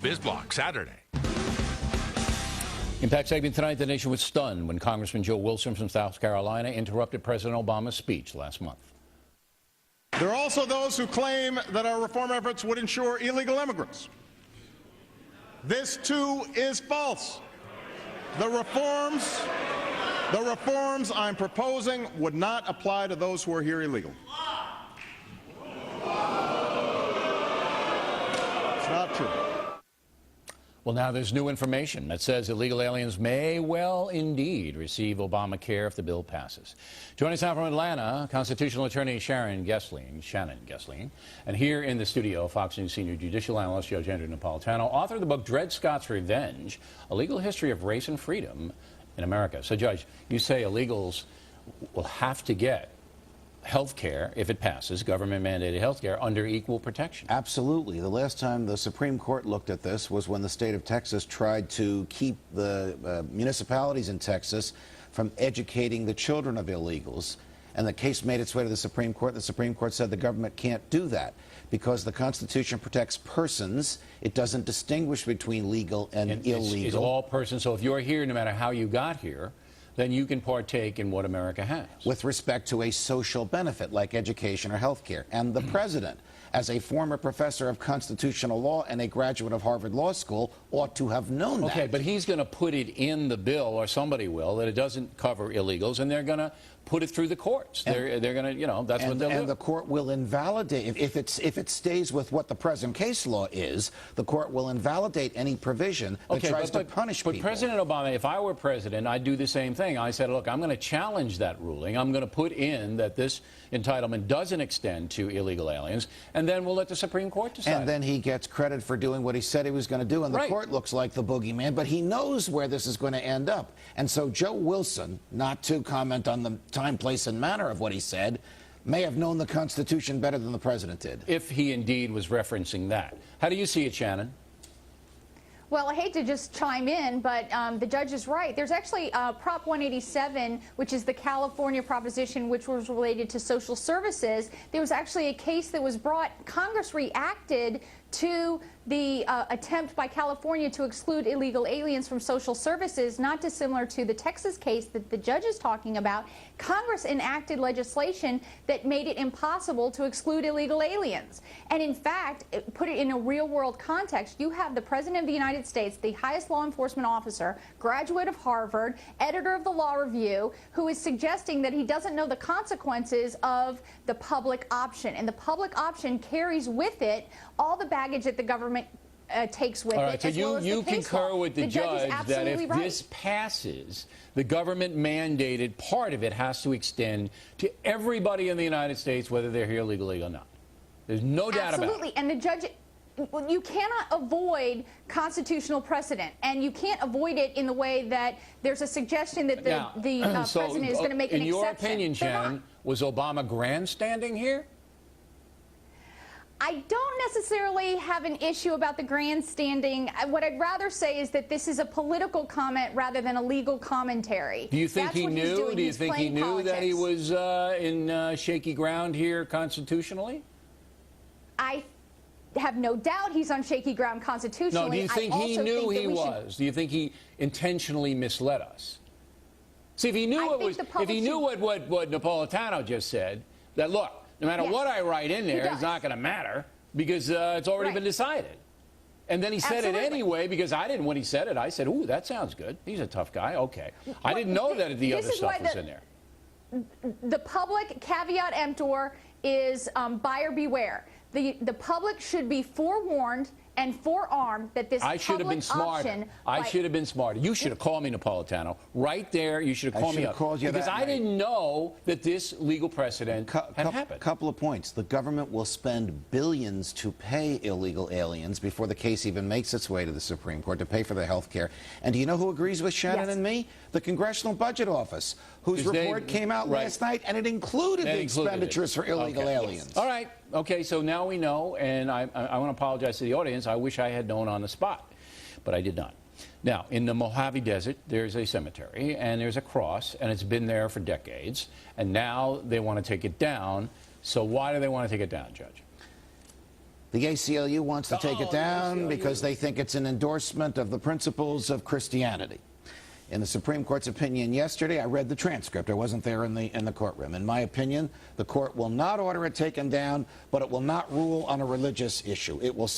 BizBlock, Saturday. Impact segment tonight, the nation was stunned when Congressman Joe Wilson from South Carolina interrupted President Obama's speech last month. There are also those who claim that our reform efforts would ensure illegal immigrants. This, too, is false. The reforms I'm proposing would not apply to those who are here illegally. It's not true. Well, now there's new information that says illegal aliens may well indeed receive Obamacare if the bill passes. Joining us now from Atlanta, constitutional attorney Shannon Gessling, and here in the studio, Fox News senior judicial analyst Judge Andrew Napolitano, author of the book Dred Scott's Revenge, A Legal History of Race and Freedom in America. So, Judge, you say illegals will have to get health care, if it passes, government-mandated health care, under equal protection. Absolutely. The last time the Supreme Court looked at this was when the state of Texas tried to keep the municipalities in Texas from educating the children of illegals. And the case made its way to the Supreme Court. The Supreme Court said the government can't do that because the Constitution protects persons. It doesn't distinguish between legal and illegal. It's all persons. So if you're here, no matter how you got here, then you can partake in what America has. With respect to a social benefit like education or health care. And the president, as a former professor of constitutional law and a graduate of Harvard Law School, ought to have known that. Okay, but he's going to put it in the bill, or somebody will, that it doesn't cover illegals, and they're going to put it through the courts. They're going to, you know, that's what they'll do. And the court will invalidate, if it stays with what the present case law is, the court will invalidate any provision that tries to punish people. But President Obama, if I were president, I'd do the same thing. I said, look, I'm going to challenge that ruling. I'm going to put in that this entitlement doesn't extend to illegal aliens, and then we'll let the Supreme Court decide. And then he gets credit for doing what he said he was going to do, and the court looks like the boogeyman, but he knows where this is going to end up. And so Joe Wilson, not to comment on the time, place, and manner of what he said, may have known the Constitution better than the president did. If he indeed was referencing that. How do you see it, Shannon? Well, I hate to just chime in, but the judge is right. There's actually Prop 187, which is the California proposition, which was related to social services. There was actually a case that was brought. Congress reacted to the attempt by California to exclude illegal aliens from social services, not dissimilar to the Texas case that the judge is talking about. Congress enacted legislation that made it impossible to exclude illegal aliens. And in fact, put it in a real-world context, you have the President of the United States, the highest law enforcement officer, graduate of Harvard, editor of the Law Review, who is suggesting that he doesn't know the consequences of the public option. And the public option carries with it all the baggage that the government takes with it. All right, so you concur with the judge that if this passes, the government-mandated part of it has to extend to everybody in the United States, whether they're here illegally or not. There's no doubt about it. Absolutely, and the judge... Well, you cannot avoid constitutional precedent, and you can't avoid it in the way that there's a suggestion that the president is going to make an exception. In your opinion, Shannon, was Obama grandstanding here? I don't necessarily have an issue about the grandstanding. What I'd rather say is that this is a political comment rather than a legal commentary. Do you think he knew? Do you think he knew that he was in shaky ground here constitutionally? I have no doubt he's on shaky ground constitutionally. No, do you think he knew he was? Do you think he intentionally misled us? See, if he knew what Napolitano just said, that look, no matter what I write in there, it's not going to matter because it's already been decided. And then he said it anyway because I didn't, when he said it, I said, ooh, that sounds good. He's a tough guy. Okay. I didn't know that the other stuff was in there. The public, caveat emptor, is buyer beware. The public should be forewarned and forearmed that this I should have been smarter. I should have been smarter. You should have called me, Napolitano. Right there, you should have called me up. Because I didn't know that this legal precedent had happened. Couple of points. The government will spend billions to pay illegal aliens before the case even makes its way to the Supreme Court to pay for their health care. And do you know who agrees with Shannon and me? The Congressional Budget Office, whose report came out last night, and it included the expenditures for illegal aliens. All right. Okay, so now we know, and I want to apologize to the audience. I wish I had known on the spot, but I did not. Now, in the Mojave Desert, there's a cemetery, and there's a cross, and it's been there for decades, and now they want to take it down. So why do they want to take it down, Judge? The ACLU wants to take Oh, it the down ACLU. because they think it's an endorsement of the principles of Christianity. In the Supreme Court's opinion yesterday, I read the transcript. I wasn't there in the courtroom. In my opinion, the court will not order it taken down, but it will not rule on a religious issue. It will